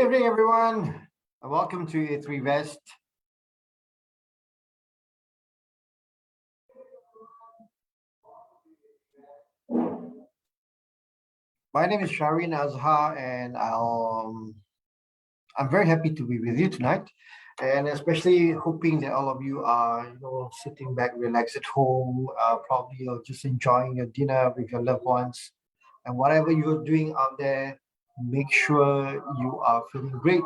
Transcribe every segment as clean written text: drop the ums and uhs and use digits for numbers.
Evening, everyone. Welcome to A3Vest. My name is Shahrin Azhar, and I'm very happy to be with you tonight, and especially hoping that all of you are, sitting back, relaxed at home, probably you're just enjoying your dinner with your loved ones, and whatever you're doing out there, make sure you are feeling great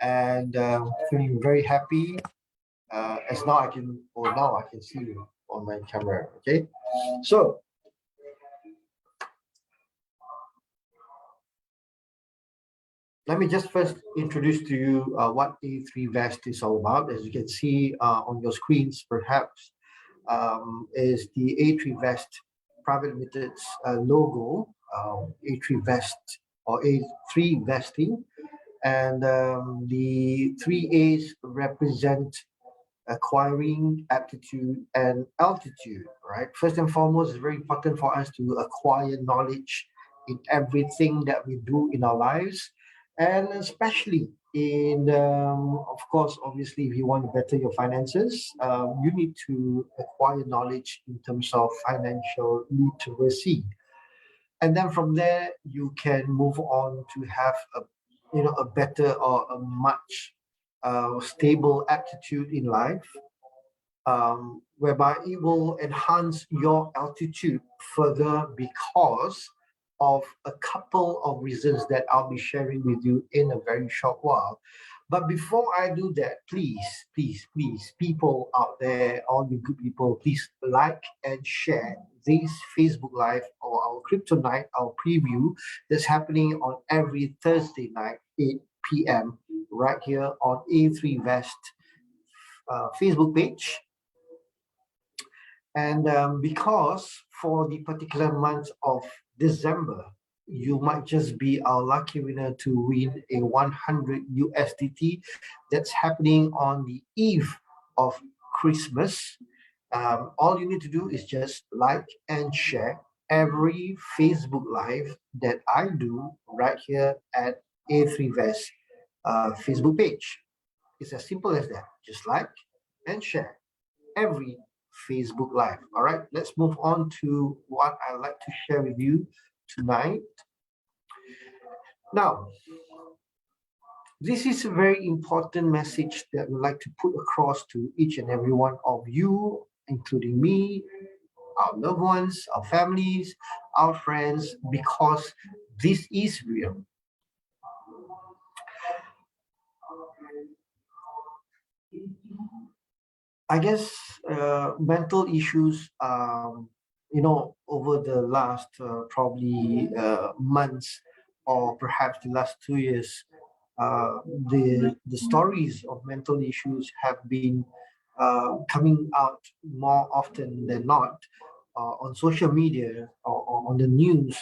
and feeling very happy. As now I can see you on my camera. Okay, so let me just first introduce to you what A3Vest is all about. As you can see on your screens, perhaps, is the A3Vest Private Limited's logo, A3Vest or A3 vesting, and the three A's represent acquiring, aptitude, and altitude, right? First and foremost, it's very important for us to acquire knowledge in everything that we do in our lives, and especially of course, obviously, if you want to better your finances, you need to acquire knowledge in terms of financial literacy. And then from there, you can move on to have a better or a much stable attitude in life, whereby it will enhance your altitude further because of a couple of reasons that I'll be sharing with you in a very short while. But before I do that, please, please, please, people out there, all you good people, please like and share this Facebook Live or our Crypto Night, our preview that's happening on every Thursday night, 8 p.m., right here on A3Vest Facebook page. And because for the particular month of December, you might just be our lucky winner to win a 100 USDT that's happening on the eve of Christmas. All you need to do is just like and share every Facebook Live that I do right here at A3Vest Facebook page. It's as simple as that. Just like and share every Facebook Live. All right, let's move on to what I'd like to share with you tonight. Now, this is a very important message that we'd like to put across to each and every one of you, including me, our loved ones, our families, our friends, because this is real. I guess mental issues, over the last probably months or perhaps the last 2 years, uh, the stories of mental issues have been coming out more often than not on social media or on the news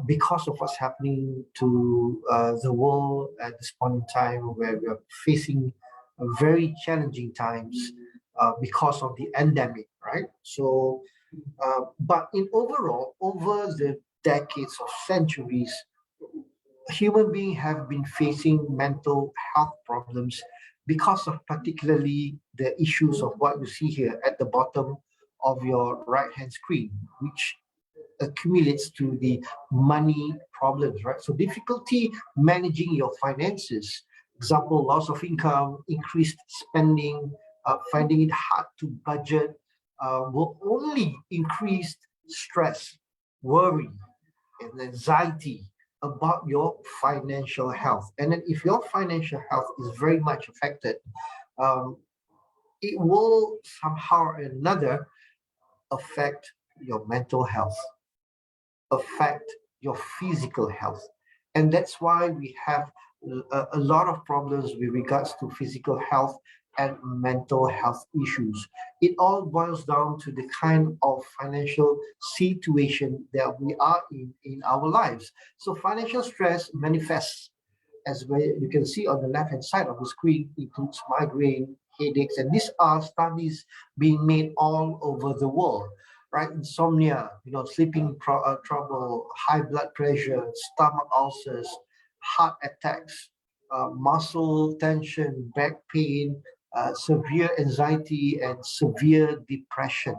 because of what's happening to the world at this point in time, where we are facing very challenging times because of the endemic, right? So, but in overall, over the decades of centuries, human beings have been facing mental health problems because of particularly the issues of what you see here at the bottom of your right hand screen, which accumulates to the money problems, right? So difficulty managing your finances, example, loss of income, increased spending, finding it hard to budget, will only increase stress, worry, and anxiety about your financial health. And then if your financial health is very much affected, um, it will somehow or another affect your mental health, affect your physical health. And that's why we have a lot of problems with regards to physical health and mental health issues. It all boils down to the kind of financial situation that we are in our lives. So financial stress manifests, as you can see on the left hand side of the screen, includes migraine, headaches, and these are studies being made all over the world, right? Insomnia, sleeping trouble, high blood pressure, stomach ulcers, heart attacks, muscle tension, back pain, severe anxiety, and severe depression.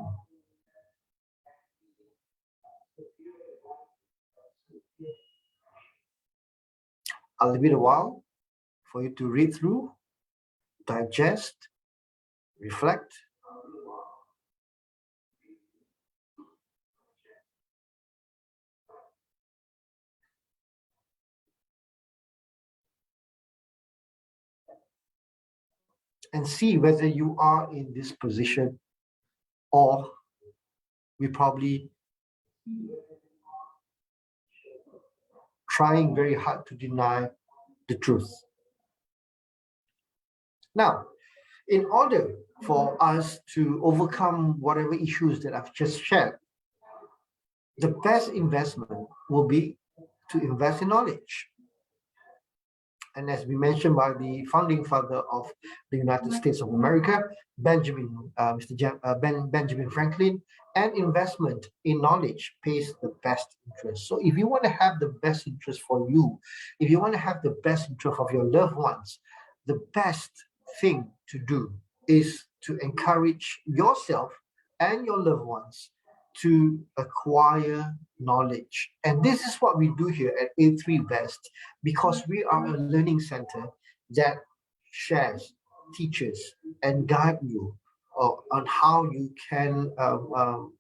I'll leave it a while for you to read through, digest, reflect. And see whether you are in this position, or we probably trying very hard to deny the truth. Now, in order for us to overcome whatever issues that I've just shared, the best investment will be to invest in knowledge. And as we mentioned by the founding father of the United States of America, Benjamin Franklin, an investment in knowledge pays the best interest. So if you want to have the best interest for you, if you want to have the best interest of your loved ones, the best thing to do is to encourage yourself and your loved ones to acquire knowledge. And this is what we do here at A3Vest, because we are a learning center that shares, teaches, and guide you on how you can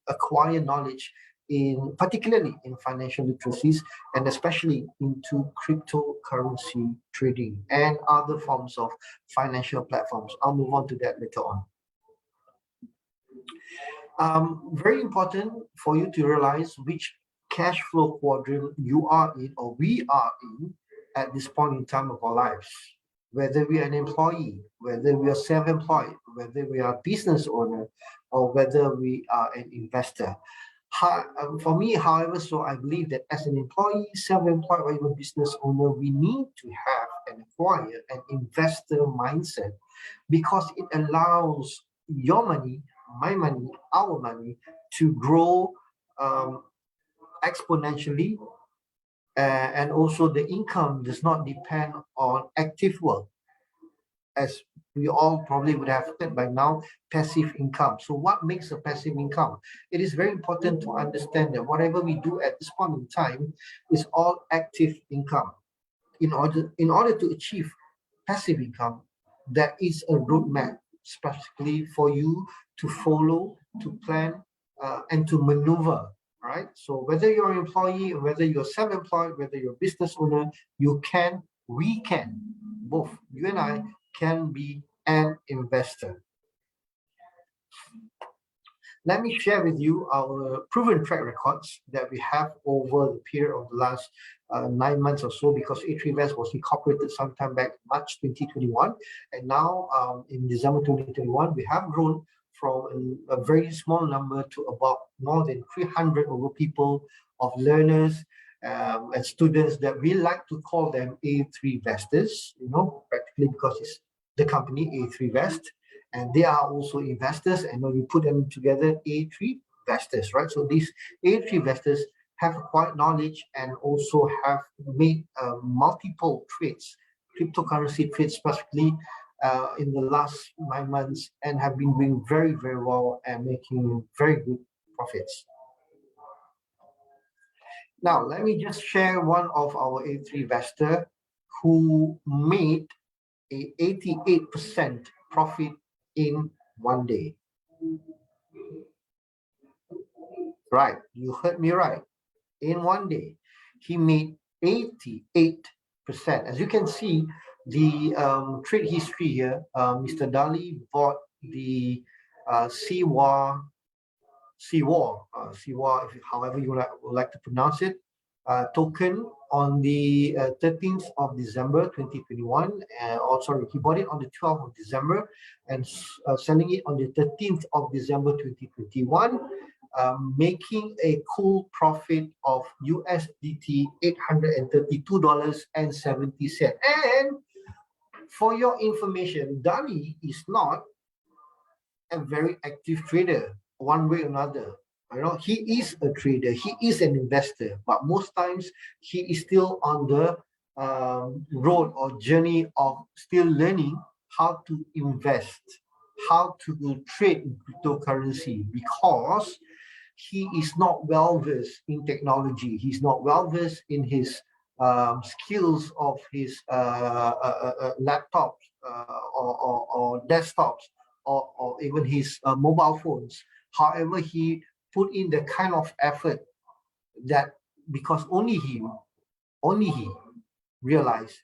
acquire knowledge in particularly in financial literacies, and especially into cryptocurrency trading and other forms of financial platforms. I'll move on to that later on. Very important for you to realize which cash flow quadrant you are in, or we are in, at this point in time of our lives. Whether we are an employee, whether we are self-employed, whether we are a business owner, or whether we are an investor. For me, however, so I believe that as an employee, self-employed, or even business owner, we need to have and acquire an investor mindset, because it allows your money, my money, our money to grow exponentially, and also the income does not depend on active work, as we all probably would have heard by now, passive income. So what makes a passive income? It is very important to understand that whatever we do at this point in time is all active income. In order to achieve passive income, there is a roadmap specifically for you to follow, to plan, and to maneuver. Right? So whether you're an employee, whether you're self-employed, whether you're a business owner, we can, both you and I can be an investor. Let me share with you our proven track records that we have over the period of the last 9 months or so, because A3Vest was incorporated sometime back March 2021, and now in December 2021 we have grown from a very small number to about more than 300 over people of learners and students that we like to call them A3Vesters, practically because it's the company A3Vest, and they are also investors, and when we put them together, A3Vesters, right? So these A3Vesters have acquired knowledge and also have made multiple trades, cryptocurrency trades specifically, in the last 9 months, and have been doing very, very well and making very good profits. Now, let me just share one of our A3Vester who made a 88% profit in one day. Right, you heard me right. In one day, he made 88%. As you can see, the trade history here, Mr. Dali bought the CWA, however you would like to pronounce it, token on the 13th of December 2021. He bought it on the 12th of December and selling it on the 13th of December 2021, making a cool profit of USDT $832.70. And for your information, Dali is not a very active trader one way or another. He is a trader, he is an investor, but most times he is still on the road or journey of still learning how to invest, how to trade in cryptocurrency, because he is not well versed in technology. He's not well versed in his skills of his laptops or desktops or even his mobile phones. However, he put in the kind of effort that, because only he realized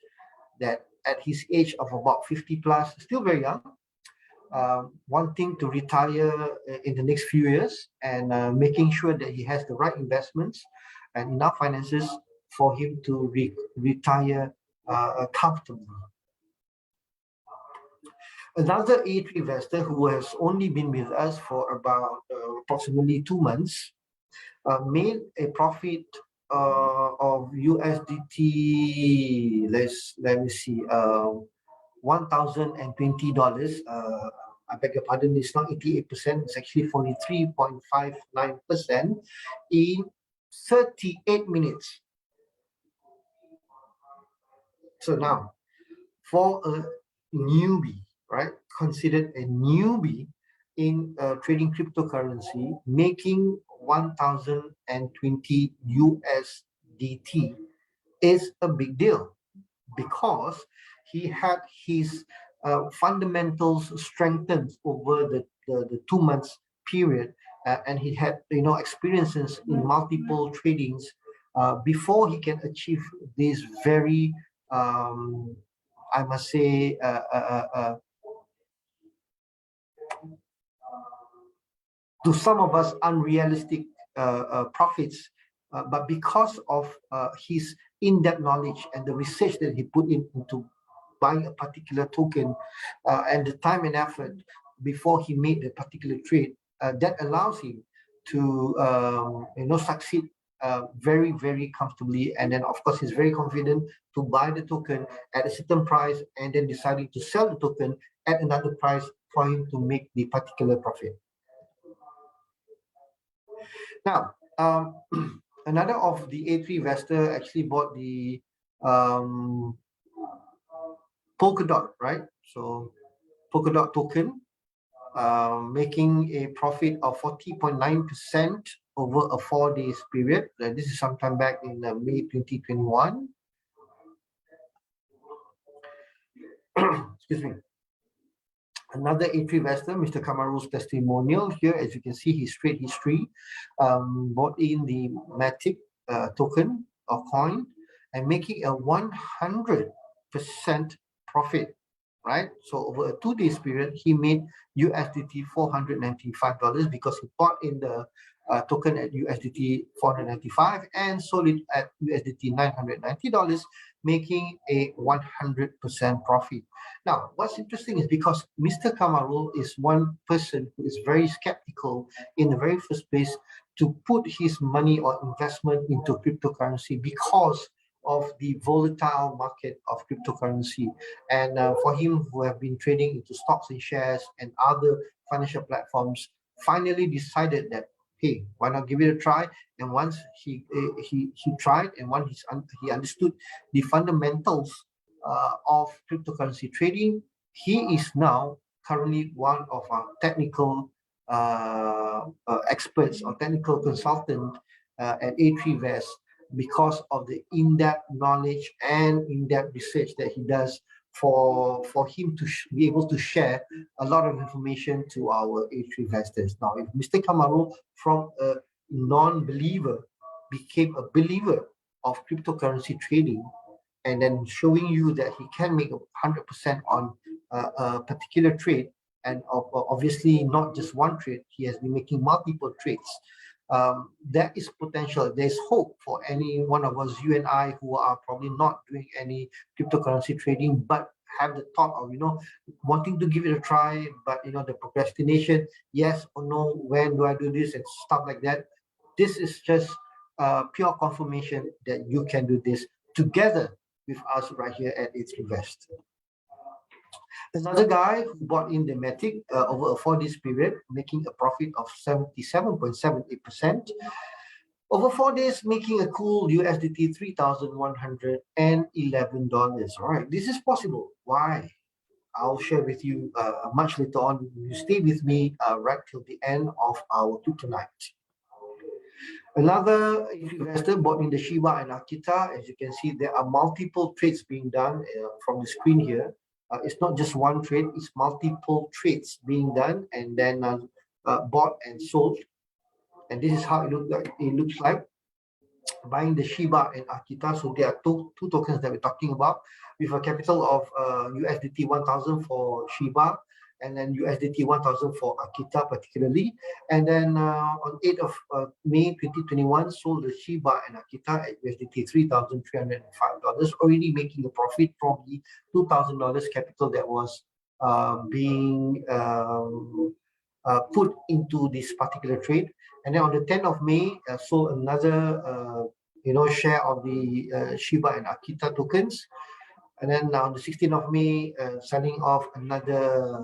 that at his age of about 50 plus, still very young, wanting to retire in the next few years, and making sure that he has the right investments and enough finances for him to retire comfortably. Another A3 investor who has only been with us for about approximately 2 months made a profit of USDT. Let me see, $1,020. I beg your pardon, it's not 88%, it's actually 43.59% in 38 minutes. So now, for a newbie, right, considered a newbie in trading cryptocurrency, making 1,020 USDT is a big deal, because he had his fundamentals strengthened over the 2 months period, and he had experiences in multiple tradings before he can achieve this very I must say to some of us unrealistic profits, but because of his in-depth knowledge and the research that he put into buying a particular token, and the time and effort before he made the particular trade, that allows him to succeed very, very comfortably. And then of course he's very confident to buy the token at a certain price, and then deciding to sell the token at another price for him to make the particular profit. Now, another of the A3 investor actually bought the Polkadot, right? So Polkadot token, making a profit of 40.9% over a 4 days period. This is sometime back in May 2021. Excuse me. Another A3 investor, Mr. Kamarul's testimonial here, as you can see, his trade history, bought in the Matic token or coin and making a 100% profit, right? So over a 2 days period, he made USDT $495 because he bought in the token at USDT 495 and sold it at USDT $990, making a 100% profit. Now, what's interesting is because Mr. Kamarul is one person who is very skeptical in the very first place to put his money or investment into cryptocurrency because of the volatile market of cryptocurrency. And for him, who have been trading into stocks and shares and other financial platforms, finally decided that, hey, why not give it a try? And once he tried, and once he understood the fundamentals of cryptocurrency trading, he is now currently one of our technical experts or technical consultant at A3Vest, because of the in-depth knowledge and in-depth research that he does for him to be able to share a lot of information to our A3 investors. Now, if Mr. Kamarul from a non-believer became a believer of cryptocurrency trading, and then showing you that he can make 100% on a particular trade, and obviously not just one trade, he has been making multiple trades. There is potential, there's hope for any one of us, you and I, who are probably not doing any cryptocurrency trading, but have the thought of, wanting to give it a try, but, the procrastination, yes or no, when do I do this and stuff like that. This is just pure confirmation that you can do this together with us right here at A3Vest. Another guy who bought in the Matic over a 4 days period, making a profit of 77.78%. Over 4 days, making a cool USDT $3,111. All right, this is possible. Why? I'll share with you much later on. You stay with me right till the end of our tip tonight. Another investor bought in the Shiba and Akita. As you can see, there are multiple trades being done from the screen here. It's not just one trade, it's multiple trades being done and then bought and sold. And this is how it looks like. Buying the Shiba and Akita. So there are two tokens that we're talking about with a capital of USDT 1000 for Shiba and then USDT 1000 for Akita particularly. And then on 8th of May 2021, sold the Shiba and Akita at USDT $3,305, already making a profit from the $2,000 capital that was being put into this particular trade. And then on the 10th of May, sold another share of the Shiba and Akita tokens. And then on the 16th of May, selling off another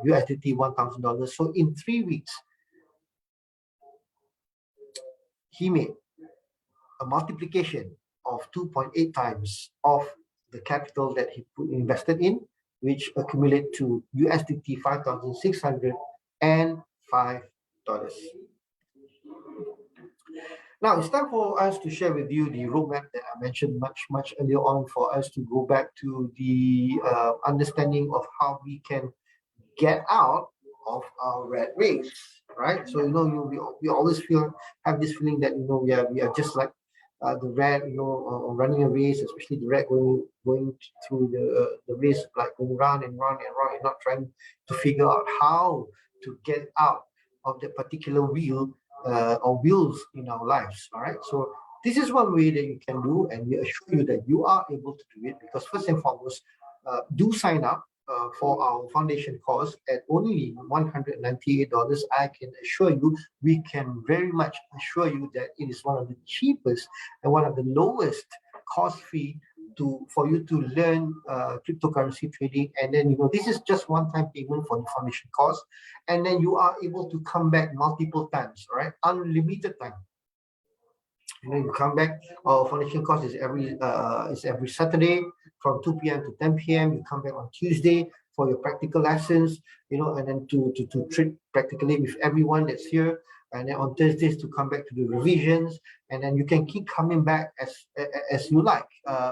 USDT $1,000. So in 3 weeks, he made a multiplication of 2.8 times of the capital that he invested in, which accumulate to USDT $5,605. Now it's time for us to share with you the roadmap that I mentioned much earlier on, for us to go back to the understanding of how we can get out of our rat race, right? So we always have this feeling that we are just like the rat, running a race, especially the rat going through the race, like going round and round and round, and not trying to figure out how to get out of the particular wheel or wheels in our lives. All right, so this is one way that you can do, and we assure you that you are able to do it, because first and foremost, do sign up for our foundation course at only $198. I can assure you, we can very much assure you that it is one of the cheapest and one of the lowest cost fee for you to learn cryptocurrency trading. And then this is just one-time payment for the foundation course, and then you are able to come back multiple times, all right? Unlimited time. You come back. Our foundation course is every Saturday from 2 p.m. to 10 p.m. You come back on Tuesday for your practical lessons, and then to trade practically with everyone that's here. And then on Thursdays to come back to the revisions, and then you can keep coming back as you like,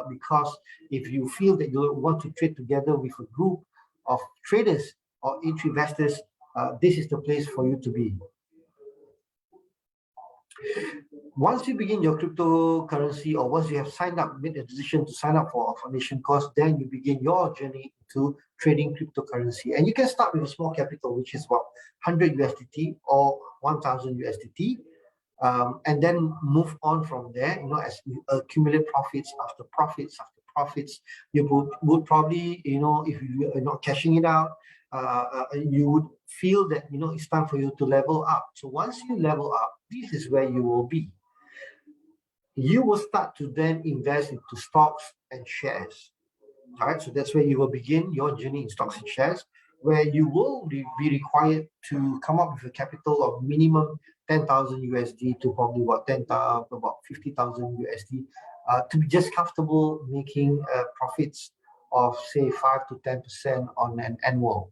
because if you feel that you want to trade together with a group of traders or A3 investors, this is the place for you to be. Once you begin your cryptocurrency, or once you have signed up, made a decision to sign up for our foundation course, then you begin your journey to trading cryptocurrency. And you can start with a small capital, which is about 100 USDT or 1000 USDT, and then move on from there. As you accumulate profits after profits after profits, you would probably, if you are not cashing it out, you would feel that it's time for you to level up. So once you level up, this is where you will be. You will start to then invest into stocks and shares. All right, so that's where you will begin your journey in stocks and shares, where you will be required to come up with a capital of minimum 10,000 USD to probably about 50,000 USD to be just comfortable making profits of say 5 to 10% on an annual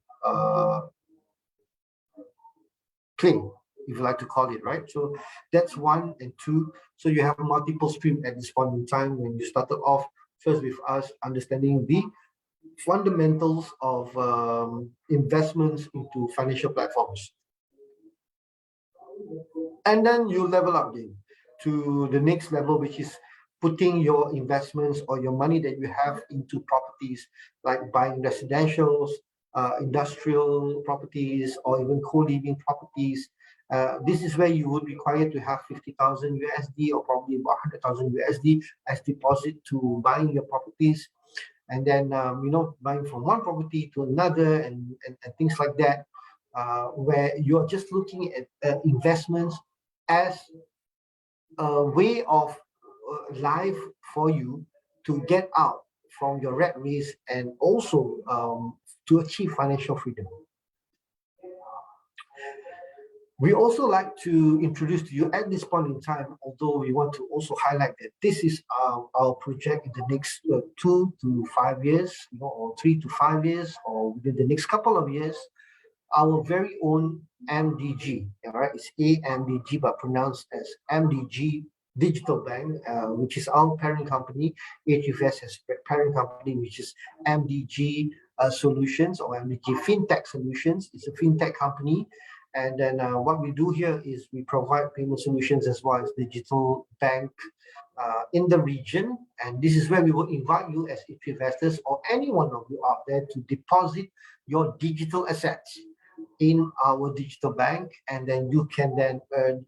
claim, if you like to call it, right? So that's one. And two, so you have multiple streams at this point in time. When you started off first with us understanding the fundamentals of investments into financial platforms, and then you level up then to the next level, which is putting your investments or your money that you have into properties, like buying residentials, industrial properties, or even co-living properties. This is where you would require to have 50,000 USD or probably about 100,000 USD as deposit to buying your properties, and then buying from one property to another, and things like that, where you're just looking at investments as a way of life for you to get out from your rat race, and also to achieve financial freedom. We also like to introduce to you at this point in time, although we want to also highlight that this is our project in the next 2 to 5 years, or 3 to 5 years, or within the next couple of years, our very own MDG, all right? It's AMDG, but pronounced as MDG Digital Bank, which is our parent company. A3Vest has parent company, which is MDG Solutions, or MDG FinTech Solutions. It's a FinTech company. And then what we do here is we provide payment solutions as well as digital bank in the region. And this is where we will invite you as investors or any one of you out there to deposit your digital assets in our digital bank, and then you can then earn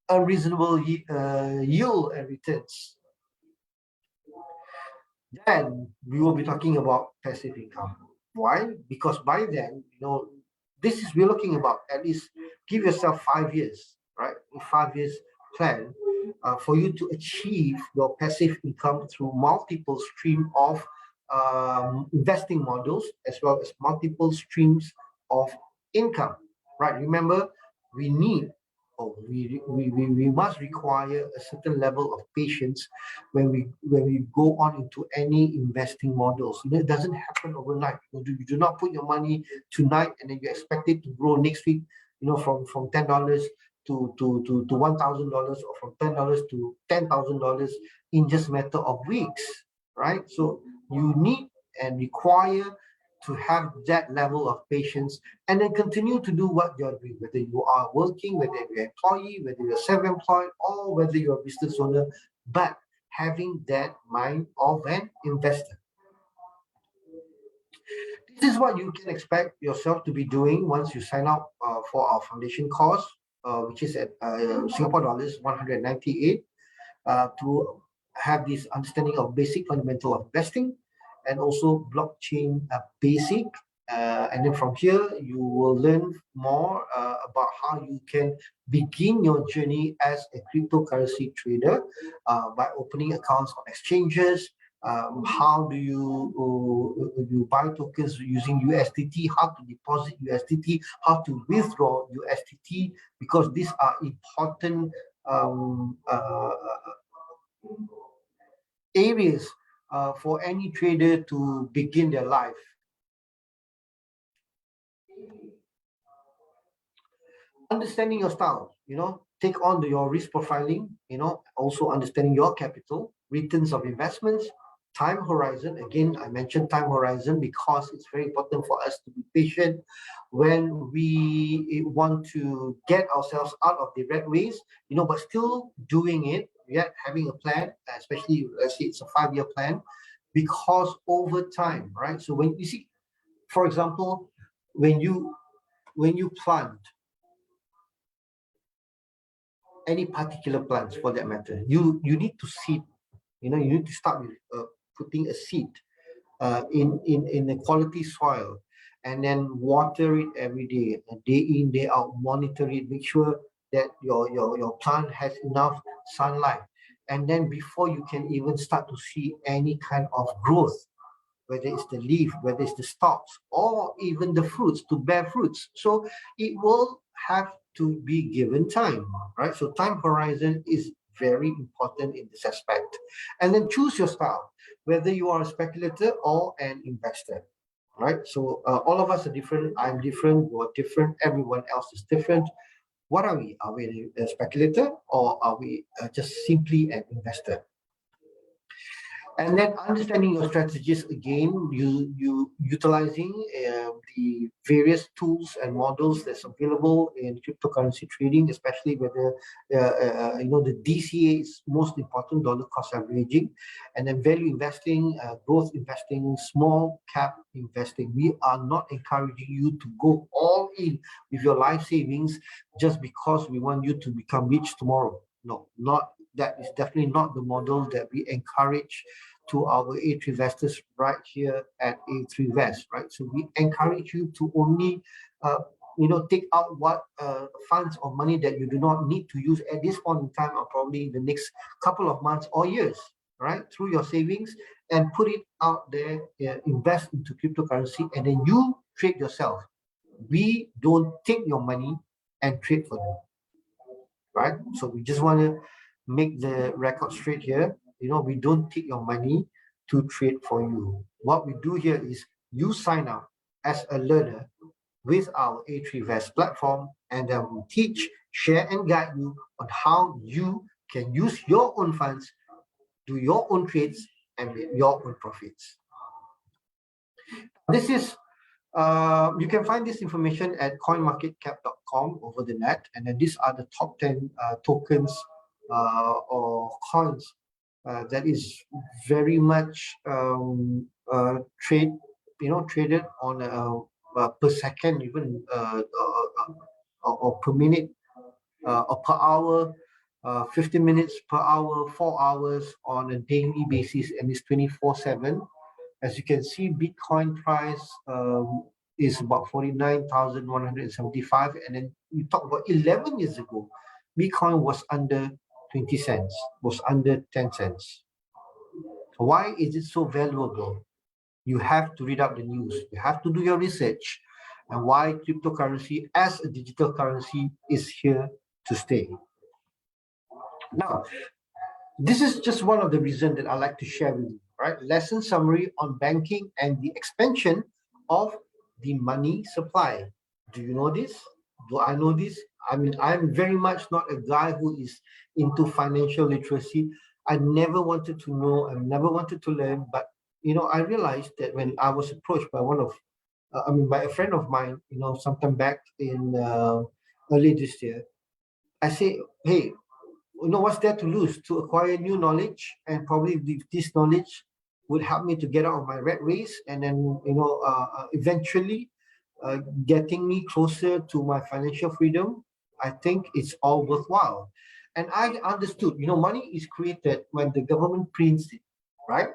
a reasonable yield and returns. Then we will be talking about passive income. Why? Because by then, we're looking about at least give yourself 5 years, right? A 5 years plan for you to achieve your passive income through multiple stream of investing models as well as multiple streams of income, right? Remember, we need we must require a certain level of patience when we go on into any investing models. It doesn't happen overnight. You do not put your money tonight and then you expect it to grow next week, from $10 to $1,000, or from $10 to $10,000 in just a matter of weeks, right? So you need and require to have that level of patience, and then continue to do what you're doing, whether you are working, whether you're an employee, whether you're self-employed, or whether you're a business owner, but having that mind of an investor. This is what you can expect yourself to be doing once you sign up for our foundation course, which is at Singapore dollars 198, to have this understanding of basic fundamental of investing, and also blockchain basic. And then from here, you will learn more about how you can begin your journey as a cryptocurrency trader by opening accounts on exchanges. How do you buy tokens using USDT, how to deposit USDT, how to withdraw USDT, because these are important areas for any trader to begin their life. Understanding your style, take on your risk profiling, also understanding your capital, returns of investments, time horizon. Again, I mentioned time horizon because it's very important for us to be patient when we want to get ourselves out of the rat race, but still doing it, yet having a plan, especially let's say it's a 5-year plan, because over time, right? So when you see, for example, when you plant any particular plants for that matter, you need to seed, you need to start with putting a seed in a quality soil, and then water it every day in, day out, monitor it, make sure that your plant has enough sunlight, and then before you can even start to see any kind of growth, whether it's the leaf, whether it's the stalks, or even the fruits to bear fruits. So it will have to be given time, right? So time horizon is very important in this aspect. And then choose your style, whether you are a speculator or an investor, right? So all of us are different. I'm different, you're different, everyone else is different. What are we? Are we a speculator, or are we just simply an investor? And then understanding your strategies, again, you utilizing the various tools and models that's available in cryptocurrency trading, especially whether the DCA is most important, dollar cost averaging, and then value investing, growth investing, small cap investing. We are not encouraging you to go all in with your life savings just because we want you to become rich tomorrow. No, not that is definitely not the model that we encourage to our A3 investors right here at A3Vest, right? So we encourage you to only, take out what funds or money that you do not need to use at this point in time, or probably in the next couple of months or years, right? Through your savings, and put it out there, invest into cryptocurrency, and then you trade yourself. we don't take your money and trade for you, right? So we just want to make the record straight here. We don't take your money to trade for you. What we do here is you sign up as a learner with our A3Vest platform, and then we teach, share, and guide you on how you can use your own funds, do your own trades, and make your own profits. This is you can find this information at coinmarketcap.com over the net, and then these are the top 10 tokens or coins that is very much traded on per second, even or per minute, or per hour, 15 minutes per hour, 4 hours on a daily basis, and it's 24/7. As you can see, Bitcoin price is about 49,175, and then you talk about 11 years ago, Bitcoin was under 20 cents, was under 10 cents. So why is it so valuable? You have to read up the news, you have to do your research, and why cryptocurrency as a digital currency is here to stay. Now, this is just one of the reasons that I like to share with you, right? Lesson summary on banking and the expansion of the money supply. Do you know this? Do I know this? I mean, I'm very much not a guy who is into financial literacy. I never wanted to know, I never wanted to learn, but I realized that when I was approached by by a friend of mine, sometime back in early this year, I say, hey, what's there to lose? To acquire new knowledge, and probably this knowledge would help me to get out of my rat race, and then eventually getting me closer to my financial freedom. I think it's all worthwhile. And I understood, money is created when the government prints it, right?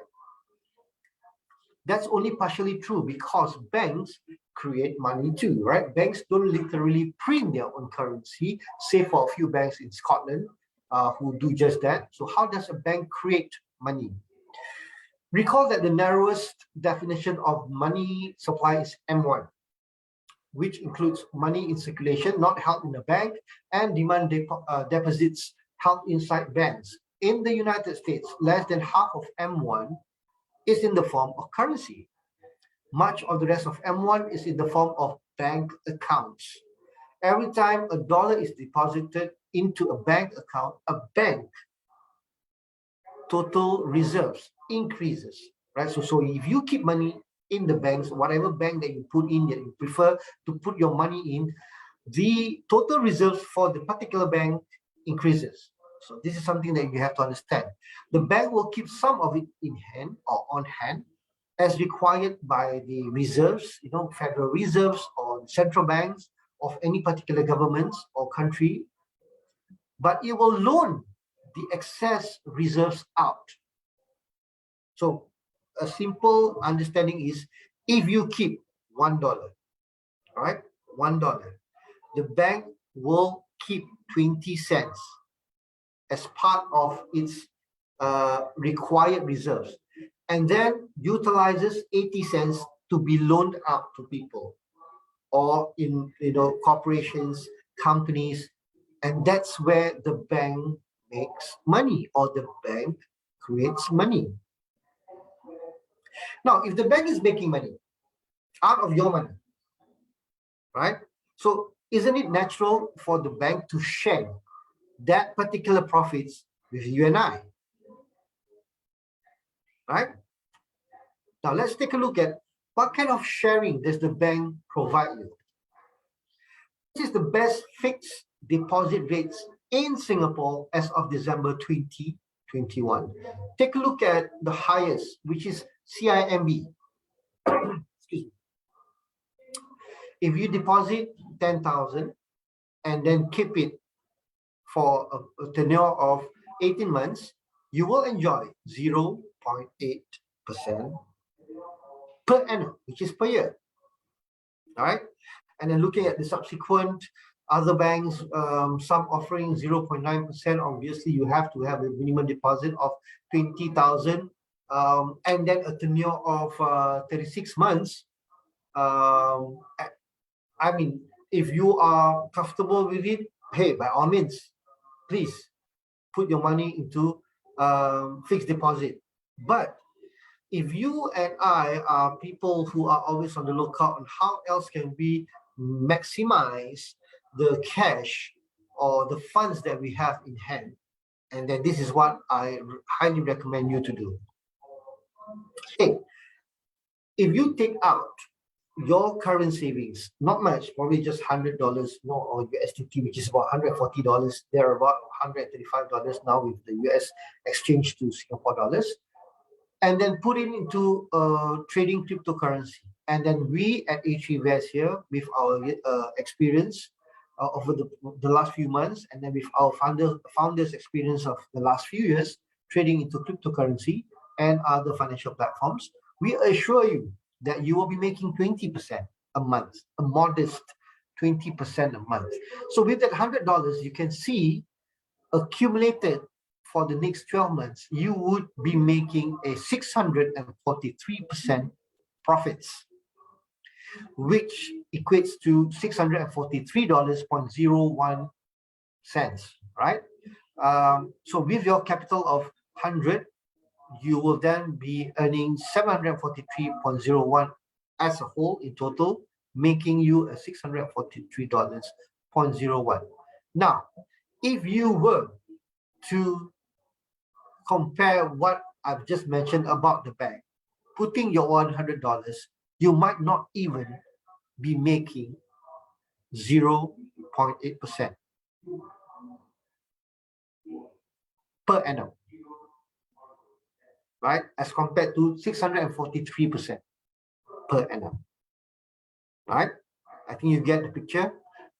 That's only partially true, because banks create money too, right? Banks don't literally print their own currency, save for a few banks in Scotland who do just that. So how does a bank create money? Recall that the narrowest definition of money supply is M1, which includes money in circulation not held in a bank, and demand deposits held inside banks. In the United States, less than half of M1 is in the form of currency. Much of the rest of M1 is in the form of bank accounts. Every time a dollar is deposited into a bank account, a bank total reserves increases, right? So if you keep money in the banks, whatever bank that you put in, that you prefer to put your money in, the total reserves for the particular bank increases. So this is something that you have to understand. The bank will keep some of it in hand or on hand as required by the reserves, federal reserves or central banks of any particular governments or country, but it will loan the excess reserves out. So a simple understanding is, if you keep $1, right? $1, the bank will keep 20 cents as part of its required reserves, and then utilizes 80 cents to be loaned out to people or in corporations, companies, and that's where the bank makes money, or the bank creates money. Now, if the bank is making money out of your money, right? So isn't it natural for the bank to share that particular profits with you and I, right? Now let's take a look at what kind of sharing does the bank provide you. This is the best fixed deposit rates in Singapore as of December 2021. Take a look at the highest, which is CIMB. Excuse me. If you deposit 10,000 and then keep it for a tenure of 18 months, you will enjoy 0.8% per annum, which is per year. All right. And then looking at the subsequent other banks, some offering 0.9%. Obviously, you have to have a minimum deposit of 20,000, and then a tenure of 36 months. I mean, if you are comfortable with it, hey, by all means, please put your money into fixed deposit. But if you and I are people who are always on the lookout on how else can we maximize the cash or the funds that we have in hand, and then this is what I highly recommend you to do. Hey, if you take out your current savings, not much, probably just $100 more or USDT, which is about $140. They're about $135 now with the US exchange to Singapore dollars, and then put it into trading cryptocurrency. And then we at A3Vest here, with our experience over the last few months, and then with our founders experience of the last few years trading into cryptocurrency and other financial platforms, we assure you that you will be making 20% a month, a modest 20% a month. So with that $100, you can see accumulated for the next 12 months, you would be making a 643% profits, which equates to $643.01, right? So with your capital of 100, you will then be earning 743.01 as a whole in total, making you a $643.01. Now, if you were to compare what I've just mentioned about the bank, putting your $100, you might not even be making 0.8% per annum, right? As compared to 643% per annum, right? I think you get the picture.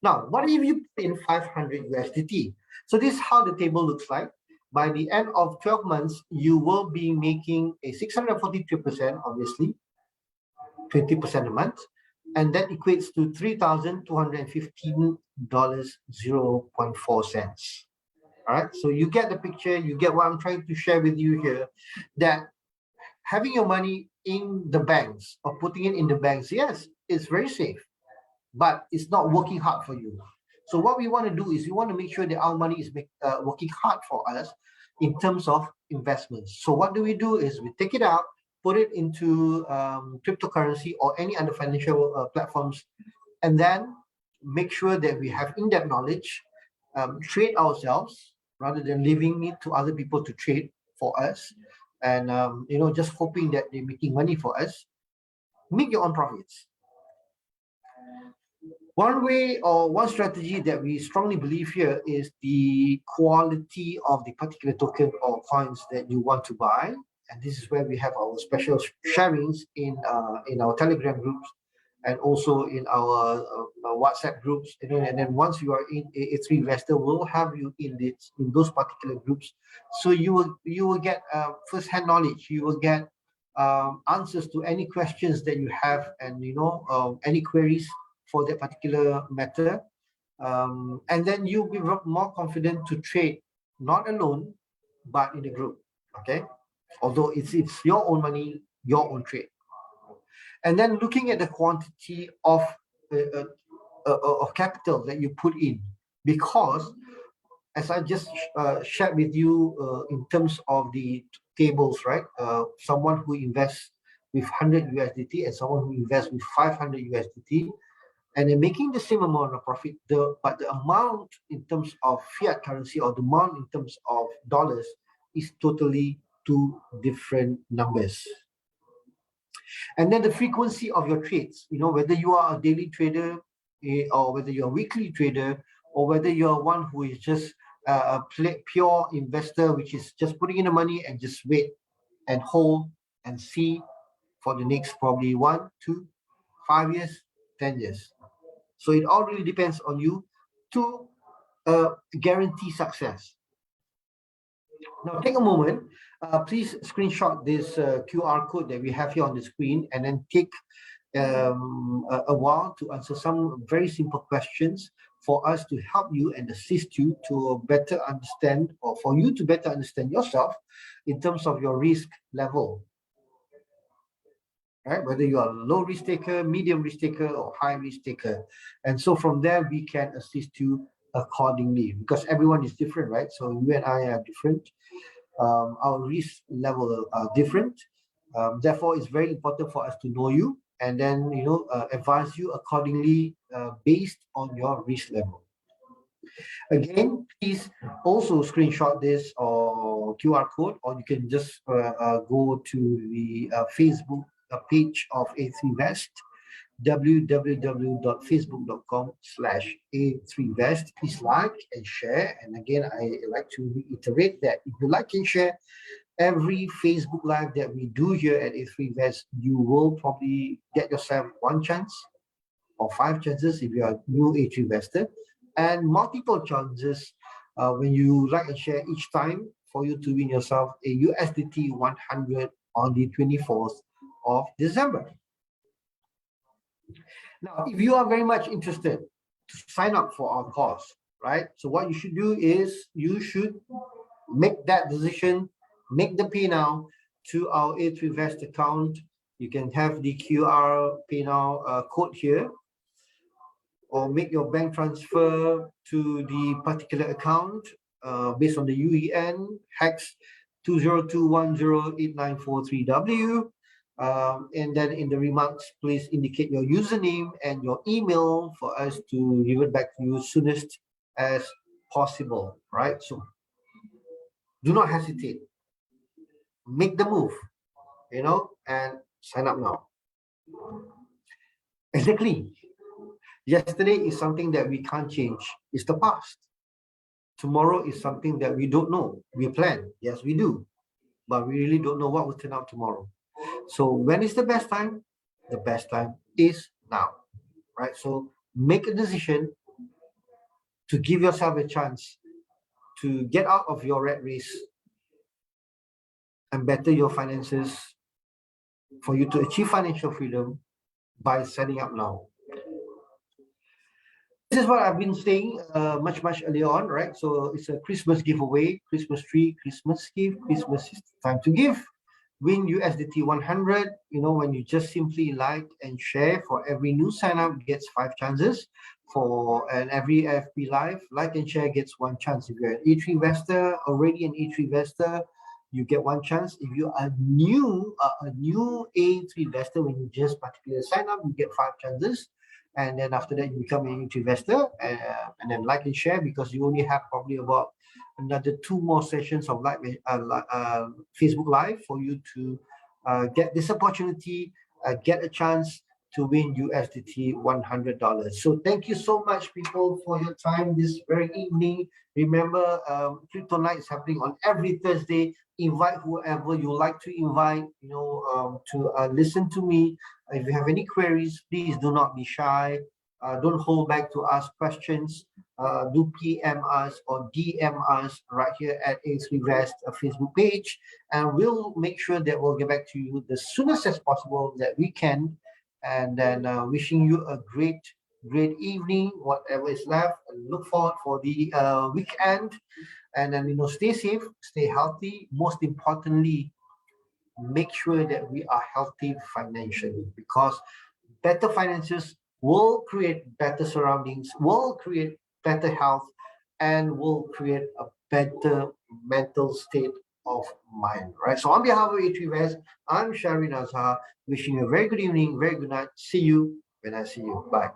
Now, what if you put in 500 USDT? So this is how the table looks like. By the end of 12 months, you will be making a 643%, obviously, 20% a month, and that equates to $3,215.04. All right, so you get the picture, you get what I'm trying to share with you here, that having your money in the banks or putting it in the banks, yes, it's very safe, but it's not working hard for you. So what we want to do is we want to make sure that our money is working hard for us in terms of investments. So what do? Is we take it out, put it into cryptocurrency or any other financial platforms, and then make sure that we have in-depth knowledge, trade ourselves rather than leaving it to other people to trade for us, and just hoping that they're making money for us. Make your own profits. One way or one strategy that we strongly believe here is the quality of the particular token or coins that you want to buy. And this is where we have our special sharings in our Telegram groups and also in our WhatsApp groups. And then once you are in A3 Investor, we'll have you in those particular groups. So you will get first-hand knowledge. You will get answers to any questions that you have, and any queries for that particular matter, and then you'll be more confident to trade not alone but in a group. Okay, although it's your own money, your own trade. And then looking at the quantity of capital that you put in, because as I just shared with you in terms of the tables, right? Someone who invests with 100 USDT and someone who invests with 500 USDT, and they're making the same amount of profit, but the amount in terms of fiat currency or the amount in terms of dollars is totally two different numbers. And then the frequency of your trades, whether you are a daily trader or whether you're a weekly trader, or whether you're one who is just a pure investor, which is just putting in the money and just wait and hold and see for the next probably 1, 2, 5 years, 10 years. So it all really depends on you to guarantee success. Now take a moment, please screenshot this QR code that we have here on the screen, and then take a while to answer some very simple questions for us to help you and assist you to better understand, or for you to better understand yourself in terms of your risk level. right? Whether you are a low risk taker, medium risk taker, or high risk taker. And so from there, we can assist you accordingly, because everyone is different, right? So you and I are different. Our risk level are different. Therefore, it's very important for us to know you, and then advise you accordingly based on your risk level. Again, please also screenshot this or QR code, or you can just go to the Facebook page of A3Vest, www.facebook.com/A3Vest. Please like and share. And again, I like to reiterate that if you like and share every Facebook Live that we do here at A3Vest, you will probably get yourself one chance or five chances if you are a new A3 investor, and multiple chances when you like and share each time for you to win yourself a USDT 100 on the 24th of December. Now, if you are very much interested to sign up for our course, right? So what you should do is you should make that decision, make the pay now to our A3Vest account. You can have the QR pay now code here, or make your bank transfer to the particular account based on the UEN hex 202108943W. And then in the remarks, please indicate your username and your email for us to revert back to you soonest as possible, right? So do not hesitate. Make the move, and sign up now. Exactly. Yesterday is something that we can't change. It's the past. Tomorrow is something that we don't know. We plan. Yes, we do. But we really don't know what will turn out tomorrow. So when is the best time? The best time is now, right? So make a decision to give yourself a chance to get out of your rat race and better your finances for you to achieve financial freedom by setting up now. This is what I've been saying much earlier on, right? So it's a Christmas giveaway, Christmas tree, Christmas gift, Christmas is time to give. Win USDT 100, when you just simply like and share. For every new sign up gets 5 chances. And every FB live, like and share gets 1 chance. If you're an A3 investor, already an A3 investor, you get 1 chance. If you are a new A3 investor, when you just particularly sign up, you get 5 chances. And then after that, you become an A3 investor, and then like and share, because you only have probably about another 2 more sessions of live Facebook Live for you to get this opportunity, get a chance to win USDT $100. So thank you so much, people, for your time this very evening. Remember, Crypto Night is happening on every Thursday. Invite whoever you like to invite, to listen to me. If you have any queries, please do not be shy. Don't hold back to ask questions. Do PM us or DM us right here at A3Vest Facebook page, and we'll make sure that we'll get back to you the soonest as possible that we can. And then wishing you a great evening, whatever is left, and look forward for the weekend. And then stay safe, stay healthy. Most importantly, make sure that we are healthy financially, because better finances will create better surroundings, will create better health, and will create a better mental state of mind, right? So on behalf of A3Vest, I'm Sharin Azhar, wishing you a very good evening, very good night. See you when I see you. Bye.